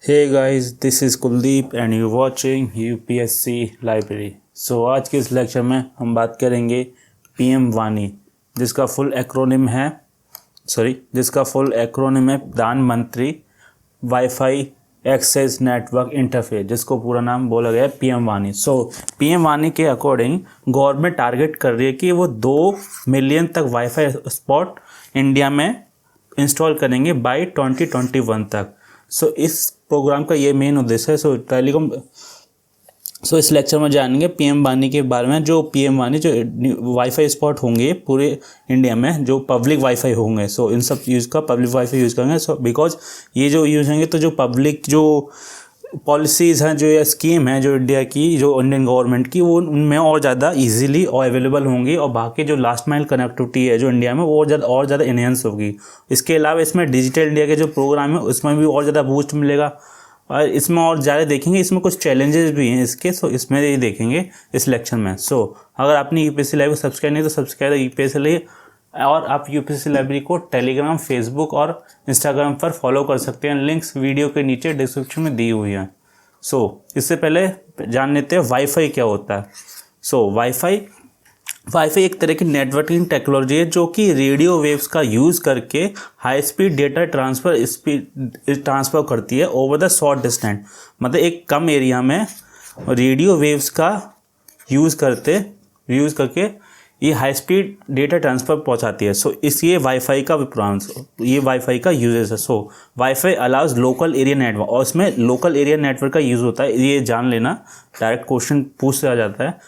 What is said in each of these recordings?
Hey guys, this is Kuldeep and you're watching UPSC Library. So आज के इस lecture में हम बात करेंगे PM वानी जिसका फुल एक्रोनिम है प्रधानमंत्री वाईफाई एक्सेस नेटवर्क इंटरफेस, जिसको पूरा नाम बोला गया है PM वानी। सो PM वानी के अकॉर्डिंग गवर्नमेंट टारगेट कर रही है कि वो 2 मिलियन तक वाईफाई स्पॉट इंडिया में इंस्टॉल करेंगे बाय 2021 तक। सो इस प्रोग्राम का ये मेन उद्देश्य है। इस लेक्चर में जानेंगे PM वानी के बारे में। जो PM वानी जो वाईफाई स्पॉट होंगे पूरे इंडिया में, जो पब्लिक वाईफाई होंगे, सो इन सब यूज़ का पब्लिक वाईफाई यूज़ करेंगे। सो बिकॉज ये जो यूज़ होंगे तो जो पब्लिक जो पॉलिसीज़ हैं, जो ये स्कीम है जो इंडिया की, जो इंडियन गवर्नमेंट की, वो उनमें और ज़्यादा इजीली और अवेलेबल होंगी और बाकी जो लास्ट माइल कनेक्टिविटी है जो इंडिया में वो और ज़्यादा इन्हेंस होगी। इसके अलावा इसमें डिजिटल इंडिया के जो प्रोग्राम है उसमें भी और ज़्यादा बूस्ट मिलेगा और इसमें और ज़्यादा देखेंगे। इसमें कुछ चैलेंजेस भी हैं इसके, सो इसमें ये देखेंगे इस लेक्चर में। सो अगर आपने UPSC लाइव को सब्सक्राइब नहीं तो सब्सक्राइब UPSC लाइव, और आप UPSC लाइब्रेरी को टेलीग्राम, फेसबुक और इंस्टाग्राम पर फॉलो कर सकते हैं। लिंक्स वीडियो के नीचे डिस्क्रिप्शन में दी हुई हैं। इससे पहले जान लेते हैं वाईफाई क्या होता है। वाईफाई एक तरह की नेटवर्किंग टेक्नोलॉजी है जो कि रेडियो वेव्स का यूज़ करके हाई स्पीड डेटा ट्रांसफ़र करती है ओवर द शॉर्ट डिस्टेंस। मतलब एक कम एरिया में रेडियो वेव्स का यूज़ करके ये हाई स्पीड डेटा ट्रांसफ़र पहुंचाती है। ये वाईफाई का यूजेस है। Wifi allows local area network, और इसमें लोकल एरिया नेटवर्क का यूज़ होता है, ये जान लेना, डायरेक्ट क्वेश्चन पूछ आ जाता है।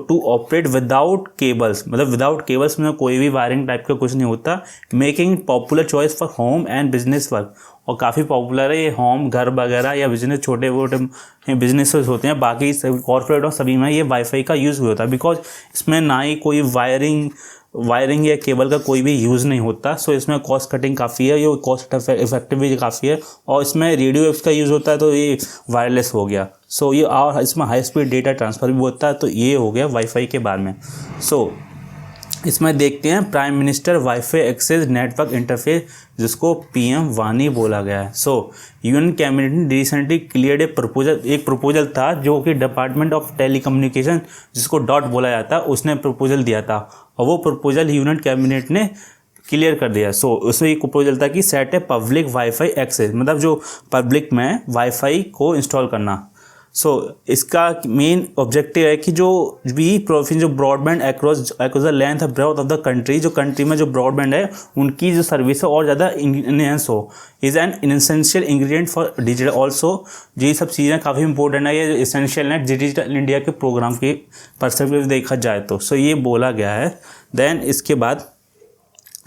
टू ऑपरेट विदाउट केबल्स, मतलब विदाउट केबल्स में कोई भी वायरिंग टाइप का कुछ नहीं होता। Making popular choice for home and business work, और काफ़ी पॉपुलर है ये होम, घर वगैरह या बिजनेस, छोटे मोटे बिजनेसेस होते हैं, बाकी कॉर्पोरेट और सभी में ये वाईफाई का यूज़ होता है। बिकॉज इसमें ना ही कोई वायरिंग या केबल का कोई भी यूज़ नहीं होता। इसमें कॉस्ट कटिंग काफ़ी है, ये कॉस्ट इफेक्टिव भी काफ़ी है, और इसमें रेडियो वेव्स का यूज़ होता है तो ये वायरलेस हो गया। ये और इसमें हाई स्पीड डेटा ट्रांसफ़र भी होता है, तो ये हो गया वाईफाई के बारे में। इसमें देखते हैं prime minister wifi access network interface, जिसको PM वानी बोला गया है। यूनियन कैबिनेट ने रिसेंटली क्लियर्ड एक प्रपोजल था जो कि डिपार्टमेंट ऑफ टेलीकम्युनिकेशन, जिसको डॉट बोला जाता है, उसने प्रपोजल दिया था, और वो प्रपोजल यूनियन कैबिनेट ने क्लियर कर दिया। उसमें एक प्रपोजल था कि set a public wifi access, मतलब जो पब्लिक में वाईफाई को इंस्टॉल करना। इसका मेन ऑब्जेक्टिव है कि जो broadband across the length of breath of the country, जो कंट्री में जो ब्रॉडबैंड है उनकी जो सर्विस है और ज़्यादा इनहेंस हो, is an essential ingredient for digital also. ये सब चीज़ें काफ़ी इंपॉर्टेंट है, ये इसेंशियल है डिजिटल इंडिया के प्रोग्राम के परस्पेक्टिव देखा जाए तो। ये बोला गया है। देन इसके बाद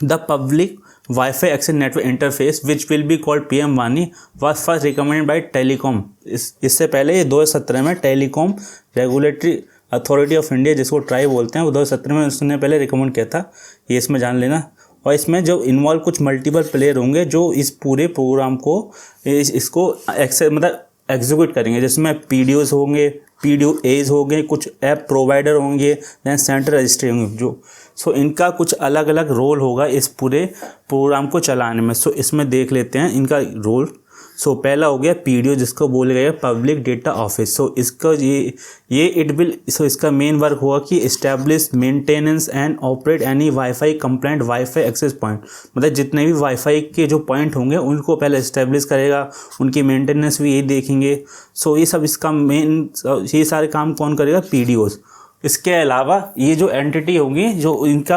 the public wifi access network interface which will be called PM वानी was first recommended by telecom. इससे पहले ये 2017 में telecom regulatory authority of India, जिसको ट्राई बोलते हैं, वो 2017 में उसने पहले रिकमेंड किया था। ये इसमें जान लेना। और इसमें जो इन्वॉल्व कुछ मल्टीपल प्लेयर होंगे जो इस पूरे प्रोग्राम को इसको एग्जीक्यूट करेंगे, जिसमें PDOs होंगे, PDOs होंगे, कुछ ऐप प्रोवाइडर होंगे, दैन सेंट्रल रजिस्ट्री होंगे, इनका कुछ अलग अलग रोल होगा इस पूरे प्रोग्राम को चलाने में। इसमें देख लेते हैं इनका रोल। पहला हो गया PDO, जिसको बोले गए पब्लिक डेटा ऑफिस। इसका मेन वर्क होगा कि establish, maintenance and operate any wifi compliant wifi access point, मतलब जितने भी वाईफाई के जो पॉइंट होंगे उनको पहले इस्टेब्लिश करेगा, उनकी मेंटेनेंस भी यही देखेंगे। ये सब इसका ये सारे काम कौन करेगा? PDOs। इसके अलावा ये जो एंटिटी होंगी, जो इनका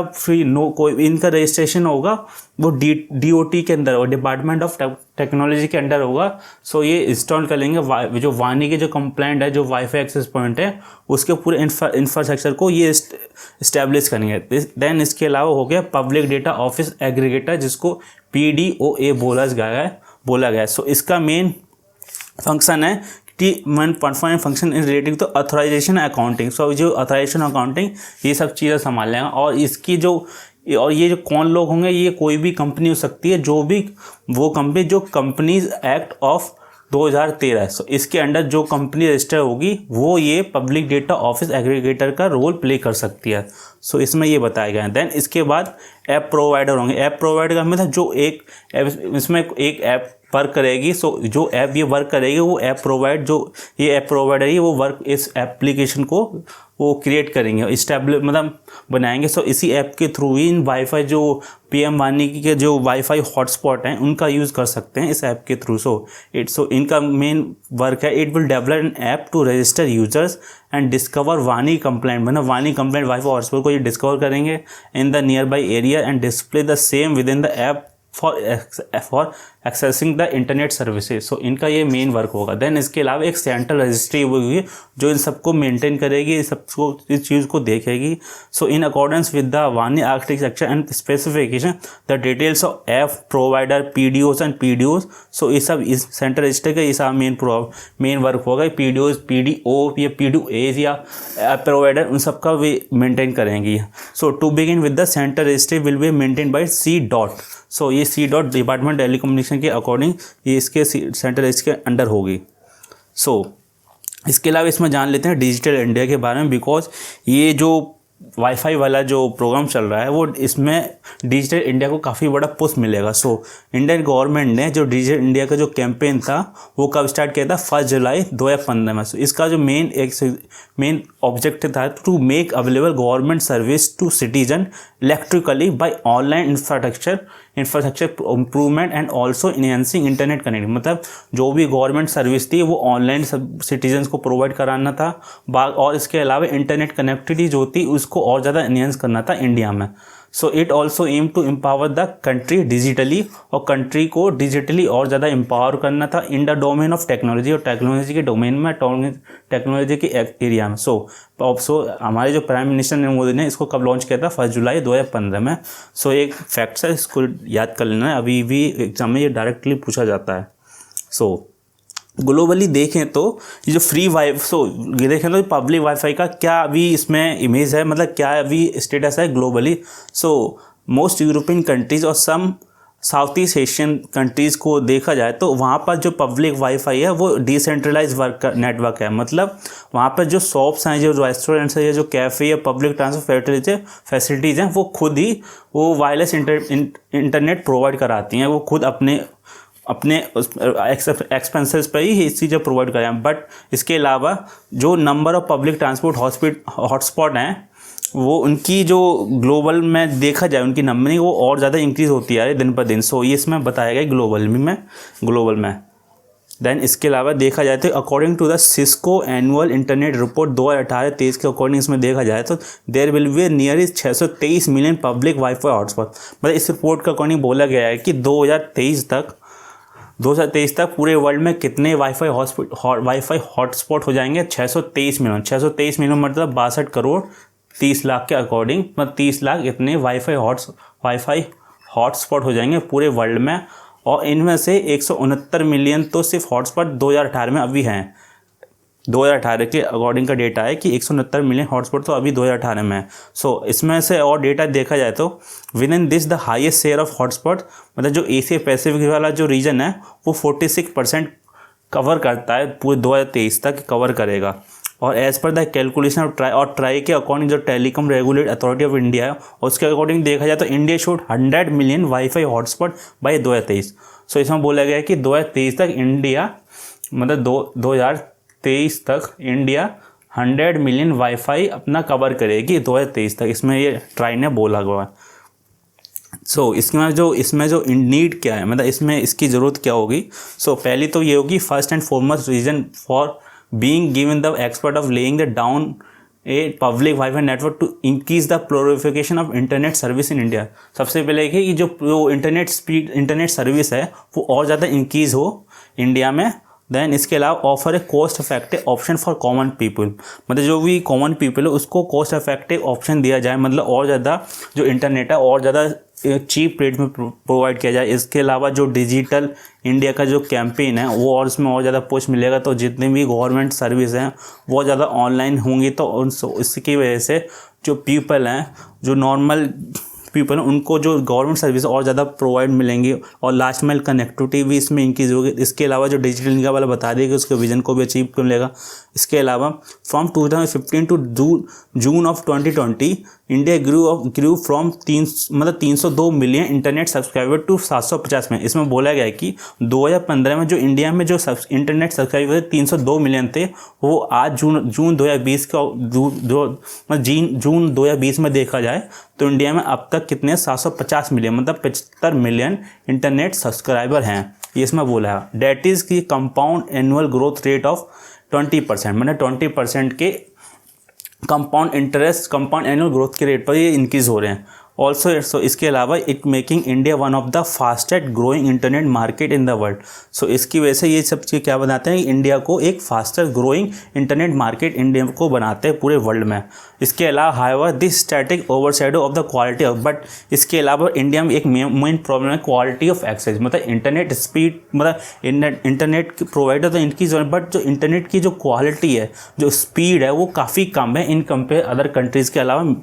इनका रजिस्ट्रेशन होगा वो DOT के अंदर होगा, डिपार्टमेंट ऑफ टेक्नोलॉजी के अंडर होगा। ये इंस्टॉल कर लेंगे जो वानी के जो कंप्लाइंट है, जो वाईफाई एक्सेस पॉइंट है, उसके पूरे इंफ्रास्ट्रक्चर को ये इस्टेब्लिश करेंगे। देन इसके अलावा हो गया पब्लिक डेटा ऑफिस एग्रीगेटर, जिसको PDOA बोला गया है। इसका मेन फंक्शन है फंक्शन इन रिलेटिव तो अथोराइजेशन अकाउंटिंग। जो अथोराइजेशन अकाउंटिंग ये सब चीज़ें संभाल लेंगे। और ये जो कौन लोग होंगे, ये कोई भी कंपनी हो सकती है, वो कंपनी जो कंपनीज एक्ट ऑफ 2013 है। इसके अंडर जो कंपनी रजिस्टर होगी वो ये पब्लिक डेटा ऑफिस एग्रीगेटर का रोल प्ले कर सकती है। इसमें ये बताया गया है। देन इसके बाद ऐप प्रोवाइडर होंगे। ऐप प्रोवाइडर का मतलब जो इसमें एक ऐप वर्क करेगी। सो जो ऐप ये वर्क करेगी वो ऐप प्रोवाइडर ही वो वर्क इस एप्लीकेशन को वो क्रिएट करेंगे, इस्टेब्लिश मतलब बनाएंगे। सो इसी ऐप के थ्रू ही इन वाईफाई जो पीएम वानी के जो वाईफाई हॉटस्पॉट हैं उनका यूज़ कर सकते हैं इस ऐप के थ्रू। सो इनका मेन वर्क है, it will develop an app to register users and discover वानी कंप्लेंट, मतलब वानी कंप्लेंट वाईफाई हॉटस्पॉट को ये डिस्कवर करेंगे in the nearby area and display the same within the app for accessing the internet services. So इनका ये main work होगा। Then इसके अलावा एक सेंट्रल रजिस्ट्री होगी जो इन सबको मेंटेन करेगी, सबको इस चीज़ को देखेगी। So in accordance with the वानी architecture and specification the details of app provider PDOs and PDOs. So ये सब इस सेंट्रल रजिस्ट्री का ये सब मेन वर्क होगा। पीडीओज पीडीओ या पीडीओज या ऐप प्रोवाइडर उन सबका वे मेंटेन करेंगी। So to begin with the central registry will be maintain by C DOT. So ये सी डॉट डिपार्टमेंट टेलीकम्युनिकेशन के अकॉर्डिंग ये इसके सेंट्रल इसके अंडर होगी। सो इसके अलावा इसमें जान लेते हैं डिजिटल इंडिया के बारे में, बिकॉज ये जो वाईफाई वाला जो प्रोग्राम चल रहा है वो इसमें डिजिटल इंडिया को काफ़ी बड़ा पुश मिलेगा। सो इंडियन गवर्नमेंट ने जो डिजिटल इंडिया का जो कैंपेन था वो कब स्टार्ट किया था, 1 जुलाई 2015 में। सो इसका जो मेन ऑब्जेक्टिव था to make available government service to citizen electrically by online infrastructure improvement and also enhancing internet connect, मतलब जो भी गवर्नमेंट सर्विस थी वो ऑनलाइन सब सिटीजन्स को प्रोवाइड कराना था, और इसके अलावा इंटरनेट कनेक्टिविटी जो थी उसको और ज़्यादा इनहेंस करना था इंडिया में। So it also aim to empower the country digitally, और कंट्री को डिजिटली और ज़्यादा एम्पावर करना था in the domain of technology, और टेक्नोलॉजी के डोमेन में टेक्नोलॉजी के एरिया में। सो हमारे जो प्राइम मिनिस्टर नरेंद्र मोदी ने इसको कब लॉन्च किया था, 1 जुलाई 2015 में। सो एक फैक्ट है, इसको याद कर लेना है, अभी भी एग्जाम में ये डायरेक्टली पूछा जाता है। सो ग्लोबली देखें तो ये जो फ्री ये देखें तो पब्लिक वाईफाई का क्या अभी इसमें इमेज है, मतलब क्या अभी स्टेटस है globally. So most European countries और सम साउथ ईस्ट एशियन कंट्रीज़ को देखा जाए तो वहाँ पर जो पब्लिक वाईफाई है वो डिसेंट्रलाइज नेटवर्क है, मतलब वहाँ पर जो शॉप्स हैं, जो रेस्टोरेंट्स हैं, जो कैफ़े या पब्लिक ट्रांसपोर्ट फैसिलिटीज़ हैं वो खुद ही वो वायरलेस इंटरनेट प्रोवाइड कराती हैं, वो खुद अपने एक्सपेंसेस पर ही इस चीज़ें प्रोवाइड करें। बट इसके अलावा जो number of public transport hotspot हैं वो उनकी जो ग्लोबल में देखा जाए उनकी नंबरिंग वो और ज़्यादा इंक्रीज़ होती है दिन पर दिन। सो ये इसमें बताया गया ग्लोबल में। देन इसके अलावा देखा जाए तो according to the Cisco annual internet report 2018-23 के अकॉर्डिंग इसमें देखा जाए तो there will be nearly 623 million public wifi hotspot. मतलब इस रिपोर्ट के अकॉर्डिंग बोला गया है कि 2023 तक पूरे वर्ल्ड में कितने वाईफाई हॉटस्पॉट हो जाएंगे, 623 मिलियन मतलब 62 करोड़ 30 लाख के अकॉर्डिंग, मतलब 30 लाख इतने वाईफाई हॉटस्पॉट हो जाएंगे पूरे वर्ल्ड में। और इनमें से 169 मिलियन तो सिर्फ हॉटस्पॉट 2018 में अभी हैं। 2018 के अकॉर्डिंग का डेटा है कि 169 मिलियन हॉटस्पॉट तो अभी 2018 में है। सो इसमें से और डेटा देखा जाए तो with in this the highest share of hotspot, मतलब जो एशिया पैसिफिक वाला जो रीजन है वो 46% कवर करता है, पूरे 2023 तक कवर करेगा। और as per the calculation of TRAI के अकॉर्डिंग जो telecom regulatory authority of India है उसके अकॉर्डिंग देखा जाए तो India should 100 million wifi hotspot by 2023। So इसमें बोला गया है कि 2023 तक इंडिया, मतलब 2023 तक इंडिया 100 मिलियन वाईफाई अपना कवर करेगी 2023 तक, इसमें ये ट्राई ने बोला हुआ है। सो इसमें जो नीड क्या है, मतलब इसमें इसकी ज़रूरत क्या होगी। सो पहली तो ये होगी, first and foremost reason for being given the expert of laying the down a public Wi-Fi network to increase the proliferation of internet service in India। सबसे पहले कि जो इंटरनेट सर्विस है वो और ज़्यादा इंक्रीज हो इंडिया में। देन इसके अलावा offer A cost effective option for common people, मतलब जो भी कॉमन पीपल है उसको कॉस्ट इफेक्टिव ऑप्शन दिया जाए, मतलब और ज़्यादा जो इंटरनेट है और ज़्यादा चीप रेट में प्रोवाइड किया जाए। इसके अलावा जो डिजिटल इंडिया का जो कैंपेन है वो और उसमें और ज़्यादा पुश मिलेगा, तो जितनी भी गवर्नमेंट सर्विस हैं वो ज़्यादा ऑनलाइन होंगी, तो इसकी वजह से जो पीपल हैं, जो नॉर्मल पीपल हैं उनको जो गवर्नमेंट सर्विस और ज़्यादा प्रोवाइड मिलेंगी और लास्ट माइल कनेक्टिविटी भी इसमें इंक्रीज होगी। इसके अलावा जो डिजिटल इंडिया वाला बता देगा कि उसके विजन को भी अचीव कर लेगा। इसके अलावा from 2015 to June of 2020 India grew from 302 million internet subscriber to 750 में। इसमें बोला गया है कि 2015 में जो इंडिया में जो इंटरनेट सब्सक्राइबर 302 मिलियन थे, वो आज जून 2020 का जून 2020 में देखा जाए तो इंडिया में अब तक कितने 750 मिलियन मतलब 75 मिलियन इंटरनेट सब्सक्राइबर हैं। ये इसमें बोला है डेट इज़ की compound annual growth rate of 20%, मतलब 20% के कंपाउंड एनुअल ग्रोथ के रेट पर ये इंक्रीज़ हो रहे हैं। ऑल्सो सो इसके अलावा it making India one of the fastest growing internet market in the world. So इसकी वजह से ये सब चीज़ क्या बनाते हैं, इंडिया को एक fastest growing internet market India को बनाते हैं पूरे वर्ल्ड में। इसके अलावा however this static overshadow of the quality of, but इसके अलावा इंडिया में एक मेन प्रॉब्लम है क्वालिटी ऑफ एक्सेस, मतलब इंटरनेट स्पीड, मतलब इंटरनेट प्रोवाइडर तो इनकी जरूरत, बट जो इंटरनेट की जो क्वालिटी है, जो स्पीड है, वो काफ़ी कम है इन कंपेयर अदर कंट्रीज़ के अलावा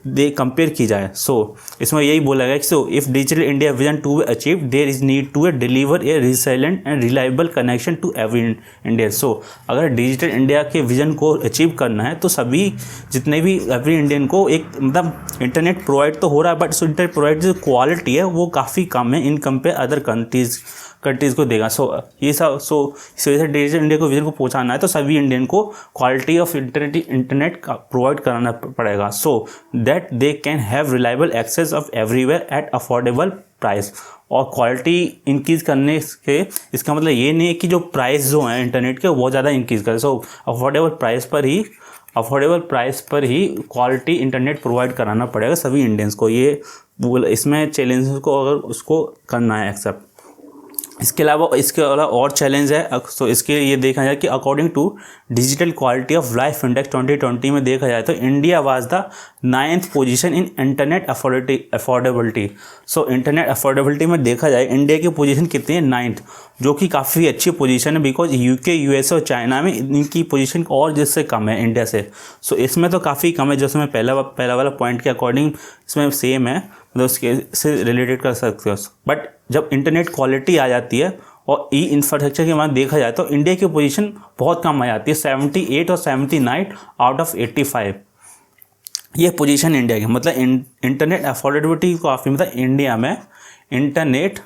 दे कंपेयर की जाए। सो इसमें यही बोला गया कि so if digital India vision to be achieve there is need to deliver a resilient and reliable connection to every Indian. So अगर डिजिटल इंडिया के विजन को अचीव करना है तो सभी जितने भी एवरी इंडियन को एक मतलब इंटरनेट प्रोवाइड तो हो रहा है, बट सो इंटरनेट प्रोवाइड जो क्वालिटी है वो काफ़ी कम है इन कंपेयर अदर कंट्रीज़ को देगा। सो ये सब इस वजह से डिजिटल इंडिया को विजन को पहुंचाना है तो सभी इंडियन को क्वालिटी ऑफ इंटरनेट का प्रोवाइड कराना पड़ेगा, so that they can have reliable access of everywhere at affordable price. और क्वालिटी इंक्रीज़ करने के इसका मतलब ये नहीं है कि जो प्राइस जो है इंटरनेट के वो ज़्यादा इंक्रीज़ करें। सो अफोर्डेबल प्राइस पर ही क्वालिटी इंटरनेट प्रोवाइड कराना पड़ेगा सभी इंडियंस को। ये इसमें चैलेंजेस को अगर उसको करना है एक्सेप्ट। इसके अलावा और चैलेंज है। तो इसके लिए ये देखा जाए कि according to digital quality of life index 2020 में देखा जाए तो India was the 9th position in internet affordability. So internet affordability में देखा जाए इंडिया की पोजीशन कितनी है, 9th, जो कि काफ़ी अच्छी पोजीशन है बिकॉज यूके, यूएसए और चाइना में इनकी पोजीशन और जिससे कम है इंडिया से। सो इसमें तो काफ़ी कम है, जैसे मैं पहला वाला पॉइंट के अकॉर्डिंग इसमें सेम है, मतलब उसके से रिलेटेड कर सकते हो। बट जब इंटरनेट क्वालिटी आ जाती है और ई इंफ्रास्ट्रक्चर के बाद देखा जाए तो इंडिया की पोजीशन बहुत कम आ जाती है, 78 और 79 आउट ऑफ 85। ये पोजीशन इंडिया की, मतलब इंटरनेट अफोर्डेबिलिटी काफ़ी, मतलब इंडिया में इंटरनेट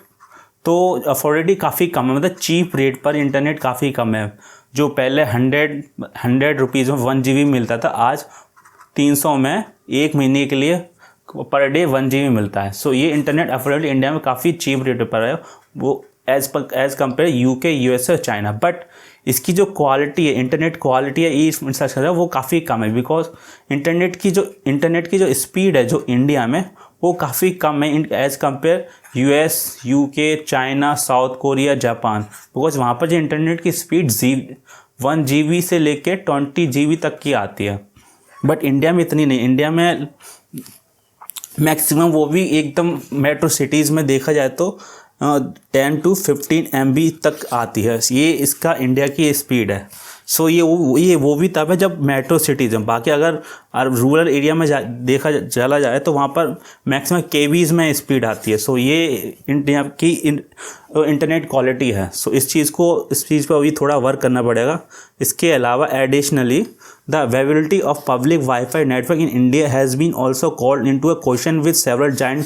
तो अफोर्डेबिलिटी काफ़ी कम है, मतलब चीप रेट पर इंटरनेट काफ़ी कम है। जो पहले 100 रुपीज़ में 1 GB मिलता था, आज 300 में 1 महीने के लिए पर डे 1 GB मिलता है। सो ये इंटरनेट अफोर्डेबिलिटी इंडिया में काफ़ी चीप रेट पर है, वो एज कम्पेयर यूके, यूएसए और चाइना। बट इसकी जो क्वालिटी है, इंटरनेट क्वालिटी है, ई इंफ्रास्ट्रक्चर वो काफ़ी कम है बिकॉज इंटरनेट की जो स्पीड है जो इंडिया में वो काफ़ी कम है as compare US, UK, China, South Korea, Japan. Because वहाँ पर जो इंटरनेट की स्पीड 1 GB से लेके 20 GB तक की आती है, बट इंडिया में इतनी नहीं। इंडिया में मैक्सिमम वो भी एकदम मेट्रो सिटीज़ में देखा जाए तो 10 to 15 MB तक आती है, ये इसका इंडिया की स्पीड है। सो ये वो भी तब है जब मेट्रो सिटीज़ हैं। बाकी अगर रूरल एरिया में देखा चला जाए तो वहाँ पर मैक्सिमम KBs में स्पीड आती है। सो ये इंडिया की इंटरनेट क्वालिटी है। सो इस चीज़ पर अभी थोड़ा वर्क करना पड़ेगा। इसके अलावा additionally the availability of public wifi network in India has been also called in to a question with several giant,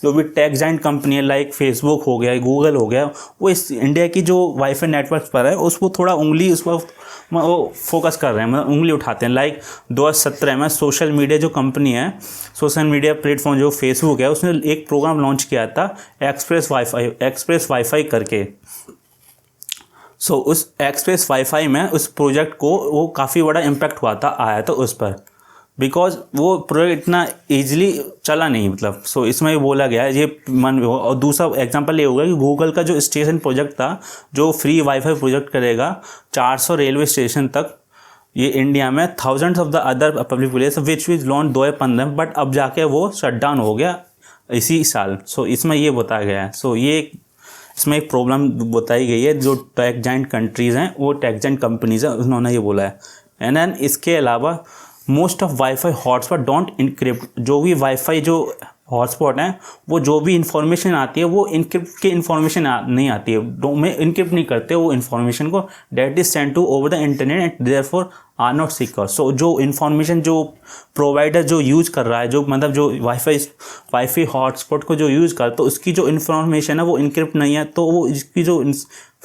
जो भी टेक जाइंट कंपनी है लाइक फेसबुक हो गया, गूगल हो गया, वो इस इंडिया की जो वाईफाई नेटवर्क पर है उसको थोड़ा उंगली उस पर वो फोकस कर रहे हैं, मतलब उंगली उठाते हैं। लाइक 2017 में सोशल मीडिया जो कंपनी है, सोशल मीडिया प्लेटफॉर्म जो फेसबुक है, उसने एक प्रोग्राम लॉन्च किया था एक्सप्रेस वाईफाई करके। सो उस एक्सप्रेस वाईफाई में उस प्रोजेक्ट को वो काफ़ी बड़ा इम्पैक्ट आया था उस पर, बिकॉज वो प्रोजेक्ट इतना ईजिली चला नहीं, मतलब। सो इसमें ये बोला गया है ये मन हो। और दूसरा एग्जांपल ये होगा कि गूगल का जो स्टेशन प्रोजेक्ट था, जो फ्री वाईफाई प्रोजेक्ट करेगा 400 रेलवे स्टेशन तक, ये इंडिया में thousands of the other public place which was launch 2015, but अब जाके वो शट डाउन हो गया इसी साल। सो इसमें ये बताया गया है। सो ये इसमें एक प्रॉब्लम बताई गई है, जो टेक जाइंट कंट्रीज़ हैं, वो टेक जाइंट कंपनीज़ हैं, उन्होंने ये बोला है। एंड देन इसके अलावा most of wifi hotspot don't encrypt. जो भी वाईफाई जो हॉटस्पॉट है वो जो भी इंफॉर्मेशन आती है वो इनक्रिप्ट की इंफॉर्मेशन नहीं आती है, में इनक्रिप्ट नहीं करते वो इंफॉर्मेशन को, that is send to over the internet and therefore are not secure. So जो इन्फॉर्मेशन जो प्रोवाइडर जो यूज़ कर रहा है, जो मतलब जो वाईफाई हॉटस्पॉट को जो यूज़ कर, तो उसकी जो इन्फॉर्मेशन है वो इनक्रिप्ट नहीं है, तो वो इसकी जो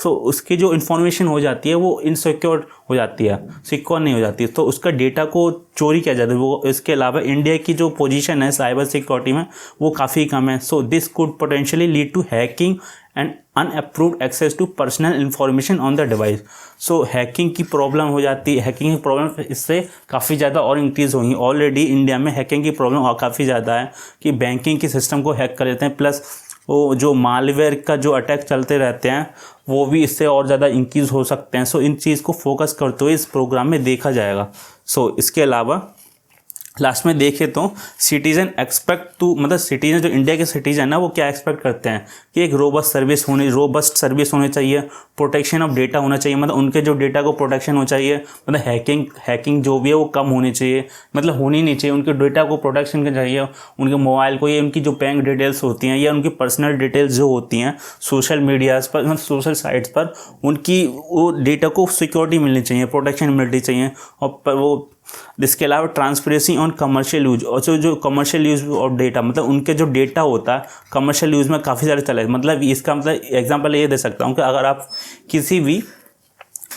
उसकी जो इन्फॉर्मेशन हो जाती है वो इनसिक्योर हो जाती है, सिक्योर नहीं हो जाती है, तो उसका डेटा को चोरी किया जाता है वो। इसके अलावा इंडिया की जो पोजीशन है साइबर सिक्योरिटी में वो काफ़ी कम है। So this could potentially lead to hacking and unapproved access to personal information on the device. So hacking की प्रॉब्लम हो जाती है, हैकिंग की प्रॉब्लम इससे काफ़ी ज़्यादा और इंक्रीज़ होंगी। ऑलरेडी इंडिया में हैकिंग की प्रॉब्लम और काफ़ी ज़्यादा है कि बैंकिंग के सिस्टम को हैक कर लेते हैं, प्लस वो जो मालवेयर का जो अटैक चलते रहते हैं वो भी इससे और ज़्यादा इंक्रीज़ हो सकते हैं। सो इन चीज़ को फोकस करते हुए इस प्रोग्राम में देखा जाएगा। सो इसके अलावा लास्ट में देखें तो सिटीजन एक्सपेक्ट टू, मतलब सिटीजन जो इंडिया के सिटीजन है वो क्या एक्सपेक्ट करते हैं कि एक रोबस्ट सर्विस होनी चाहिए, प्रोटेक्शन ऑफ डेटा होना चाहिए, मतलब उनके जो डेटा को प्रोटेक्शन होना चाहिए, मतलब हैकिंग जो भी है वो कम होनी चाहिए, मतलब होनी नहीं चाहिए, उनके डेटा को प्रोटेक्शन करना चाहिए, उनके मोबाइल को, या उनकी जो बैंक डिटेल्स होती हैं या उनकी पर्सनल डिटेल्स जो होती हैं सोशल मीडियाज़ पर, मतलब सोशल साइट्स पर, उनकी वो डेटा को सिक्योरिटी मिलनी चाहिए, प्रोटेक्शन मिलनी चाहिए। और वो इसके अलावा ट्रांसपेरेंसी ऑन कमर्शियल यूज, और जो कमर्शियल यूज ऑफ डेटा, मतलब उनके जो डेटा होता है कमर्शियल यूज़ में काफ़ी सारे चले, मतलब इसका मतलब एग्जांपल ये दे सकता हूँ कि अगर आप किसी भी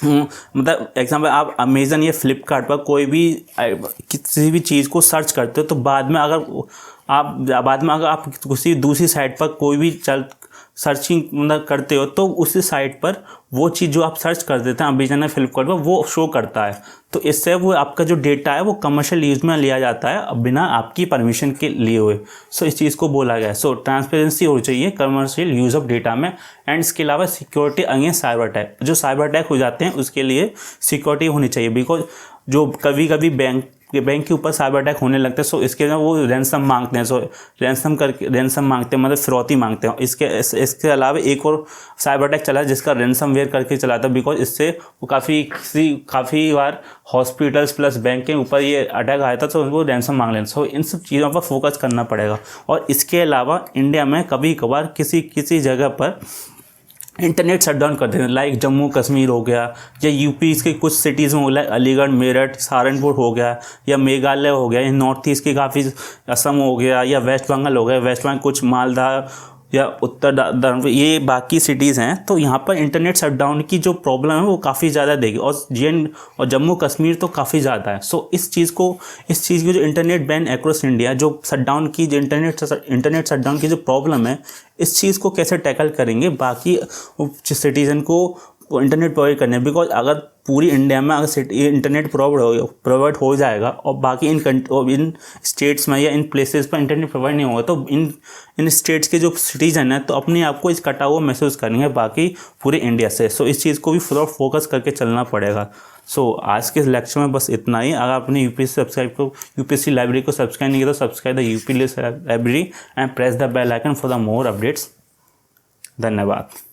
मतलब एग्जांपल आप अमेज़न या फ्लिपकार्ट पर कोई भी किसी भी चीज़ को सर्च करते हो, तो बाद में अगर आप किसी दूसरी साइट पर कोई भी सर्चिंग मतलब करते हो, तो उसी साइट पर वो चीज़ जो आप सर्च कर देते हैं अमेज़न या फ्लिपकार्ट पर वो शो करता है। तो इससे वो आपका जो डेटा है वो कमर्शियल यूज़ में लिया जाता है बिना आपकी परमिशन के लिए हुए। सो इस चीज़ को बोला गया है। सो ट्रांसपेरेंसी होनी चाहिए कमर्शियल यूज़ ऑफ डेटा में, एंड इसके अलावा सिक्योरिटी अगेंस्ट साइबर अटैक, जो साइबर अटैक हो जाते हैं उसके लिए सिक्योरिटी होनी चाहिए, बिकॉज जो कभी कभी बैंक के ऊपर साइबर अटैक होने लगते हैं। सो इसके ना वो रैंसम मांगते हैं, सो रैंसम मांगते हैं, मतलब फिरौती मांगते हैं। इसके अलावा एक और साइबर अटैक चला है जिसका रैंसमवेयर करके चला था, बिकॉज इससे वो काफ़ी बार हॉस्पिटल्स प्लस बैंक के ऊपर ये अटैक आया था, तो वो रैंसम मांग लेते। सो इन सब चीज़ों पर फोकस करना पड़ेगा। और इसके अलावा इंडिया में कभी कभार किसी जगह पर इंटरनेट शट डाउन कर देते हैं, लाइक जम्मू कश्मीर हो गया, या यूपी के कुछ सिटीज़ में हो, लाइक अलीगढ़, मेरठ, सहारनपुर हो गया, या मेघालय हो गया, या नॉर्थ ईस्ट के काफ़ी असम हो गया, या वेस्ट बंगाल हो गया, वेस्ट बंगाल कुछ मालदा या उत्तर ये बाकी सिटीज़ हैं। तो यहाँ पर इंटरनेट शटडाउन की जो प्रॉब्लम है वो काफ़ी ज़्यादा देगी, और जम्मू कश्मीर तो काफ़ी ज़्यादा है। सो इस चीज़ की जो इंटरनेट बैन अक्रॉस इंडिया, जो शटडाउन की जो इंटरनेट शटडाउन की जो प्रॉब्लम है, इस चीज़ को कैसे टैकल करेंगे बाकी सिटीज़न को इंटरनेट प्रोवाइड करने, बिकॉज अगर पूरी इंडिया में अगर इंटरनेट प्रोवाइड हो जाएगा और बाकी इन स्टेट्स में या इन प्लेसेस पर इंटरनेट प्रोवाइड नहीं होगा, तो इन स्टेट्स के जो सिटीजन हैं तो अपने आप को इस कटा हुआ महसूस करेंगे बाकी पूरे इंडिया से। सो इस चीज़ को भी पूरा फोकस करके चलना पड़ेगा। सो आज के लेक्चर में बस इतना ही। अगर आपने यूपीएससी लाइब्रेरी को सब्सक्राइब नहीं किया तो subscribe the UPSC library and press the bell icon for the more updates. धन्यवाद।